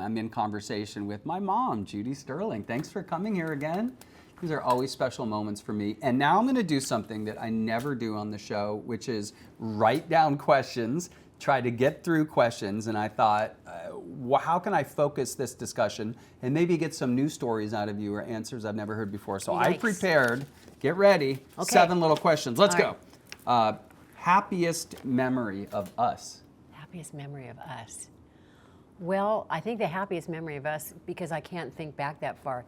I'm in conversation with my mom, Judy Sterling. Thanks for coming here again. These are always special moments for me. And now I'm going to do something that I never do on the show, which is write down questions, try to get through questions. And I thought, how can I focus this discussion and maybe get some new stories out of you or answers I've never heard before? So I prepared, get ready, 7 little questions. Let's go. Happiest memory of us? Happiest memory of us? Well, I think the happiest memory of us, because I can't think back that far,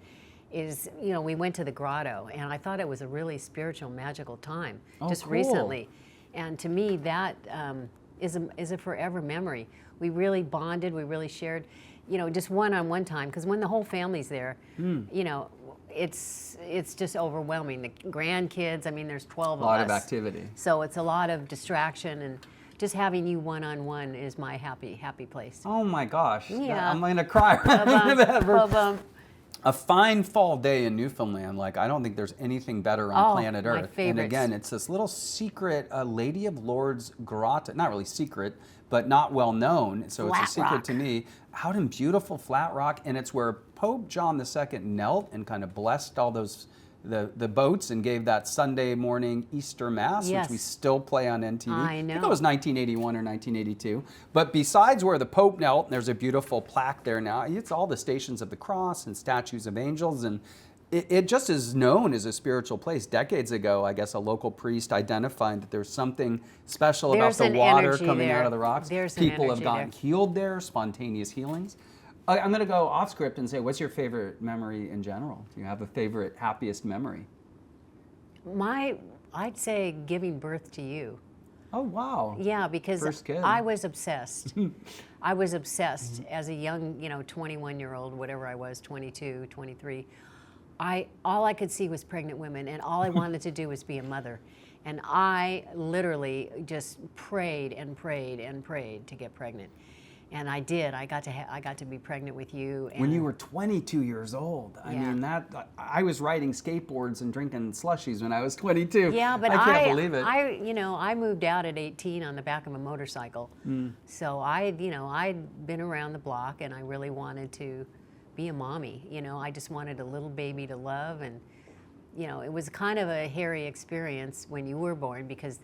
is, we went to the grotto, and I thought it was a really spiritual, magical time just recently. And to me, that is a forever memory. We really bonded, we really shared, just one-on-one time, because when the whole family's there, it's just overwhelming. The grandkids, there's 12 of us. A lot of activity. So it's a lot of distraction, and just having you one-on-one is my happy place. Oh my gosh, yeah. I'm gonna cry. A fine fall day in Newfoundland, I don't think there's anything better on planet Earth. My favorites. And again, it's this little secret Lady of Lourdes grotto, not really secret, but not well known, so it's a secret to me, out in beautiful Flat Rock, and it's where Pope John II knelt and kind of blessed all those the boats and gave that Sunday morning Easter Mass, which we still play on NTV. I know. I think it was 1981 or 1982. But besides where the Pope knelt, and there's a beautiful plaque there now, it's all the Stations of the Cross and statues of angels, and it just is known as a spiritual place. Decades ago, I guess a local priest identified that there's something special about the water coming out of the rocks. People have gotten healed there, spontaneous healings. I'm going to go off script and say, what's your favorite memory in general? Do you have a favorite, happiest memory? I'd say giving birth to you. Oh, wow. Yeah, because First kid. I was obsessed. I was obsessed as a young, 21-year-old, whatever I was, 22, 23. All I could see was pregnant women, and all I wanted to do was be a mother. And I literally just prayed and prayed and prayed to get pregnant. And I did. I got to be pregnant with you. And when you were 22 years old, I was riding skateboards and drinking slushies when I was 22. Yeah, but I can't believe it. I moved out at 18 on the back of a motorcycle. So I'd been around the block, and I really wanted to be a mommy. I just wanted a little baby to love, and it was kind of a hairy experience when you were born, because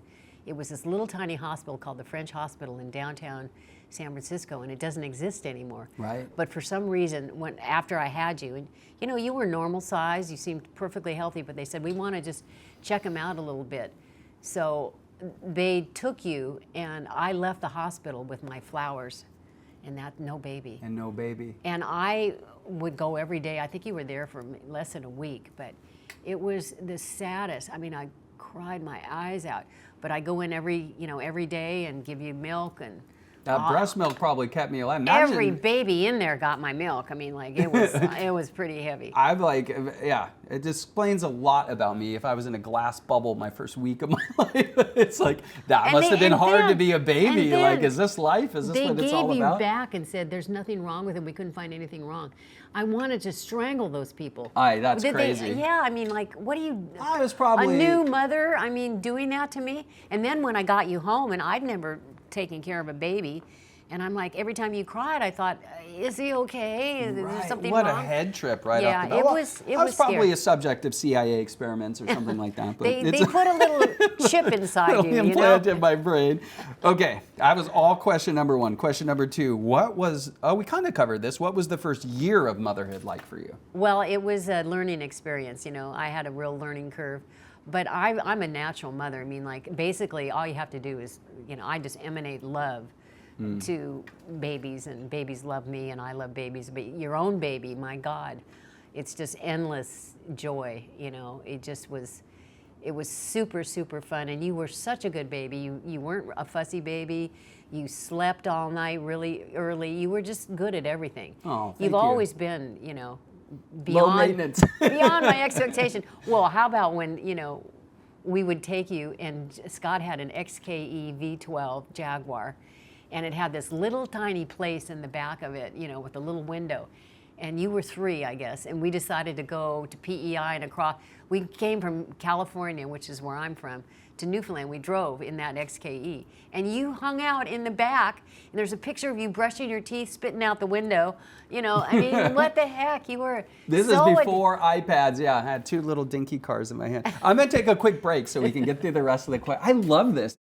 it was this little tiny hospital called the French Hospital in downtown San Francisco, and it doesn't exist anymore. Right. But for some reason, after I had you, and you were normal size, you seemed perfectly healthy, but they said, we want to just check him out a little bit. So they took you, and I left the hospital with my flowers, and no baby. And no baby. And I would go every day. I think you were there for less than a week, but it was the saddest. I cried my eyes out. But I go in every day and give you milk, and that breast milk probably kept me alive. Every baby in there got my milk. It was pretty heavy. It explains a lot about me. If I was in a glass bubble my first week of my life, it's that must have been hard to be a baby. Is this life? Is this what it's all about? They gave you back and said there's nothing wrong with him. We couldn't find anything wrong. I wanted to strangle those people. That's crazy. What do you? I was probably a new mother. doing that to me. And then when I got you home, and I'd never taken care of a baby, and I'm like, every time you cried, I thought, is he okay? Is there something wrong? What a head trip right off off the bat. It was probably a subject of CIA experiments or something like that. But they put a little chip inside you, implant in my brain. Okay, that was all question number 1. Question number 2, we kind of covered this. What was the first year of motherhood like for you? Well, it was a learning experience. I had a real learning curve. But I'm a natural mother. Basically, all you have to do is, I just emanate love to babies, and babies love me, and I love babies. But your own baby, my God, it's just endless joy. It was super, super fun. And you were such a good baby. You weren't a fussy baby. You slept all night really early. You were just good at everything. Oh, thank you. You've always been, low maintenance. beyond my expectation. Well, how about when, we would take you, and Scott had an XKE V12 Jaguar, and it had this little tiny place in the back of it, with a little window. and you were 3, I guess, and we decided to go to PEI and across. We came from California, which is where I'm from, to Newfoundland. We drove in that XKE, and you hung out in the back, and there's a picture of you brushing your teeth, spitting out the window. You know, I mean, what the heck? You were This so is before iPads. Yeah, I had 2 little dinky cars in my hand. I'm going to take a quick break so we can get through the rest of the questions. I love this.